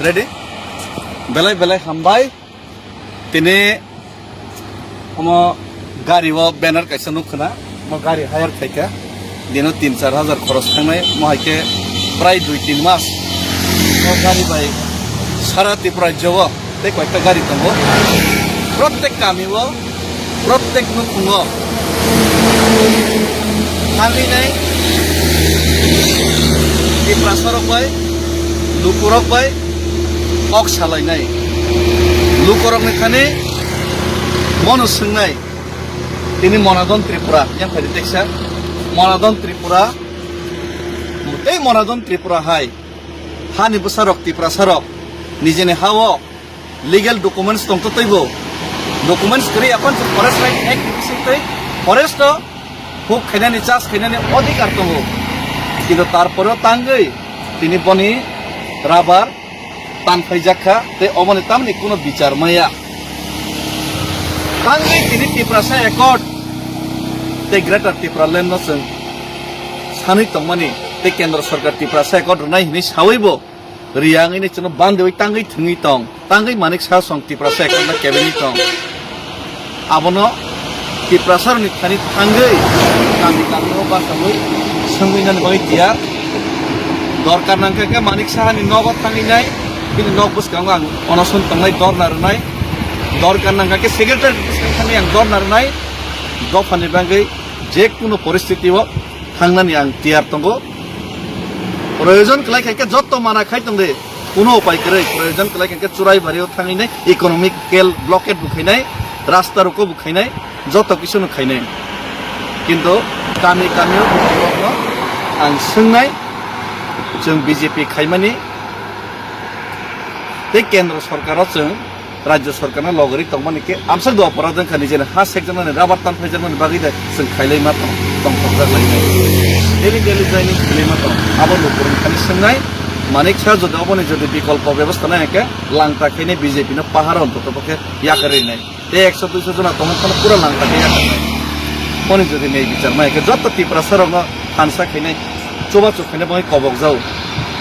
ready belai hambai tini omo gari o banner kaisa nukhna mo gari hire thaika dino 3-4 খরচ থাংনাই মহাইকে প্রায় 2-3 মাস ও গাড়ি by Sara Tripura job তে কয়েকটা গাড়ি দङ প্রত্যেক কামিও প্রত্যেক নুখুङ থামিনাই ত্রিপুরা সরক বাই লুকুরক বাই কক সালাইনাই লুকুরকनि खानि मनु सोंनाय তিনি মনাদন ত্রিপুরা yang ফাইদে টেক্সা মনাদন ত্রিপুরা এই মনাদন ত্রিপুরা হাই হানি বসারক ত্রিপুরা সারক নিজেনে হাও লিগ্যাল ডকুমেন্টস দংতো তৈব ডকুমেন্টস করি এখন ফরেস্ট রাইট অ্যাক্ট বিসিতৈ ফরেস্ট হুক খাইনানি চাষ খাইনানি অধিকার দङ কিন্তু তারপরেও তাঙ্গৈ তিনি বনি রাবার তানফাইজাখা তে অবনে তামনি কোনো বিচার মায়া तांगै तिनी टिप्रासा एकॉर्ड ते ग्रेटर टिप्रा लैंड नसं सानै तंगमानि ते केंद्र सरकार टिप्रासा एकॉर्ड नाय हिनि सावैबो रियांगैनि चनो बान्देवै तांगै थुङि तं तांगै मानिक सा सं टिप्रासा एकॉर्ड ना केबिनि तं आबनो टिप्रासारनि खानि तांगै गामि गामिनो बासावै सोंगैनानै बाय दिया दरकार नांखाके मानिक साहानि नगद थांगैनाय बिनि नग बुसखां आं अनसन तंनाय दर नारनाय दरकार नांखाके सेक्रेटारि खानि आं दर नारनाय दफानि बागै जेकुनु परिस्थितिआव थांनानै आं तियार दङ प्रयोजन खालायखायके जत्त माना खायतंदे कुनो उपाय करे प्रयोजन खालायखायके चुराय बारियाव थांनाय इकोनॉमिकल ब्लॉकेट बुखायनाय रास्ता रोको बुखायनाय जत्त किसुनु खायनाय किन्तु गामि गामियाव आं सोंनाय जों बीजेपी खायमानि ते केंद्र सरकाराव जों राज्य सरकारना लगरी तंगमानिके आमसा दो अपराधन खानि जेन हा सेक्जननि राबार तान फैजननि बागै जों खायलाय मा दं तंगफोर लायनाय डेली जयनिं खायलाय मा दं आबो नखरनि खानि सोंनाय मानिक सा जदि अबनि जदि विकल्प व्यवस्था नायके लांता खायने बीजेपी न पाहार अन्तत पके याकरिनाय ते 100-200 जना तंगखन पूरा लांता के याकरिनाय कोनि जदि नै विचार नायके जत टिप्रा सरंग फानसा खायनाय चोबा चोखायने बय कबक जाउ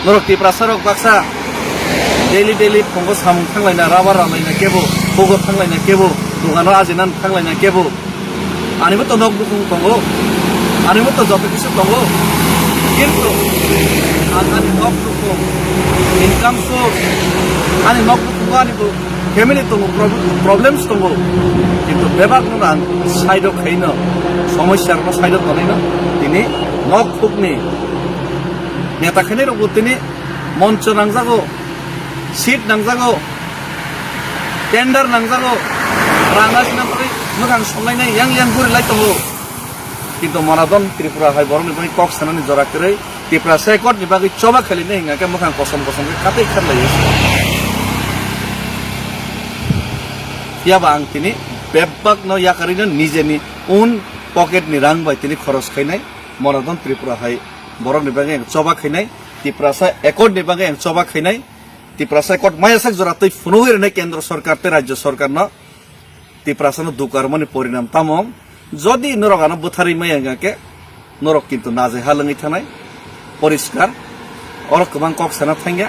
नरक टिप्रा सरक बाक्सा डेली फंगो साम थांलायना राबार रानलायना केबो फगो थांलायना केबो दुगानो आजिनान थांलायना केबो आनिबो त नग बुकुं दङ आनिबो त जत किसु दङ किन्तु आनि नग बुकुं इनकाम सोर्स आनि नग बुकुं आनिबो फैमिली दङ प्रब्लेम्स दङ किन्तु बेबाग नरान साइड खायनो समस्या न साइड तनायनो तिनि नग फुकनि नेता खायने रगो तिनि मञ्च नांजागो सीट नांजागो टेंडर नांजागो रांगासिना परि मोजां संलायनाय yang गुरिलाय दङ किन्तु मनादन त्रिपुरा हाय बरनि बनि कक सानानि जराकरै त्रिपुरा सेकट नि बागै चबा खालिने हिंगाके मोखां कसम खातै खारलायो याबा आं तिनि बेबाक न याकारिनो निजेनि उन पकेट नि रां बाय तिनि खरच खायनाय मनादन त्रिपुरा हाय बरनि बागै चबा खायनाय त्रिपुरा एकट नि बागै चबा खायनाय टिप्रासा एकट मायासाक जरातै फुनुहिरनाय केंद्र सरकार ते राज्य सरकार न टिप्रासानो दुकारमनि परिणाम तामं जदि नरगानो बुथारि मायागाके नरक किन्तु नाजे हालङै थानाय परिष्कार और गोबां कक्साना थांगा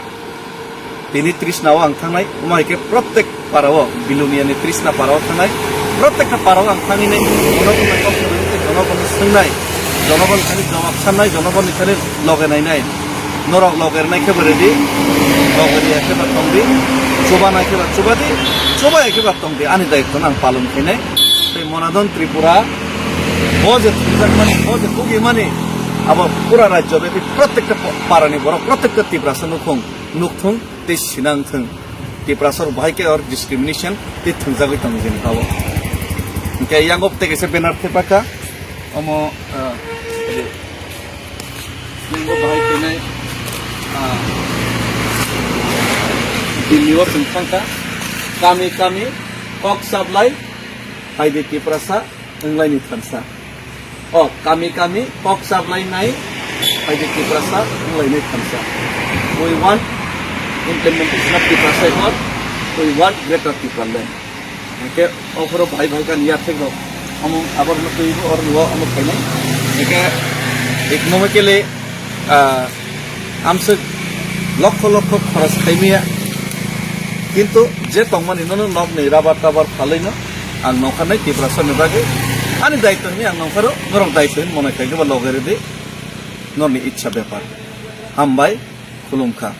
तिनि तृष्णाव आं थांनाय उमायके प्रत्येक पाराव बिलुनियानि तृष्णा पाराव थांनाय प्रत्येक पाराव आं थांनाय जनगण सोंनाय जनगण खानि जवाब साननाय जनगणनि खानि लगायनाय नरक लगायनाय खेबरेदि लगरी एकेबा तंदि चोबाना एकेबा चोबादि चोबा एकेबा तंदि आनि दायित्व आं पालन खायनाय ते मनादन त्रिपुरा बजे थुजाकमानि बजे कुगिमानि अब पूरा राज्य बे प्रत्येक पारानि बर प्रत्येक त्रिपुरासा नुखथुं ते सिनांथों त्रिपुरासर बाहायके और डिस्क्रिमिनेशन ते थुंजागै तं जेन हाव ओंके यांगब ते गेसे बेनार थेपाका अमो नंगो बाहायनाय दिल्लीआव जोंखांखा गामि गामि कक साबलाय हायदे टिप्रासा ओंलायनि थानसा गामि गामि कक साबलायनाय हायदे टिप्रासा ओंलायनि थानसा we want implementation of टिप्रासा एकट we want greater Tipraland okay अफरो भाई का निया थे गो हम आबर न तोइबो और नुवा हम खायनाय एके इकोनॉमिकली आमसे লক্ষ লক্ষ খরচ খাইমিয়া কিন্তু যে তংমানি ননো নব नै রাবার টাবার ফালাইনো आं नंखारनाय प्रिपारेसननि बागै आंनि दायित्वनि आं नंखारो नरक दायित्व मने खायगोबा लगेरे दे नरनि इच्छा बेपार हामबाय खुलुमखा।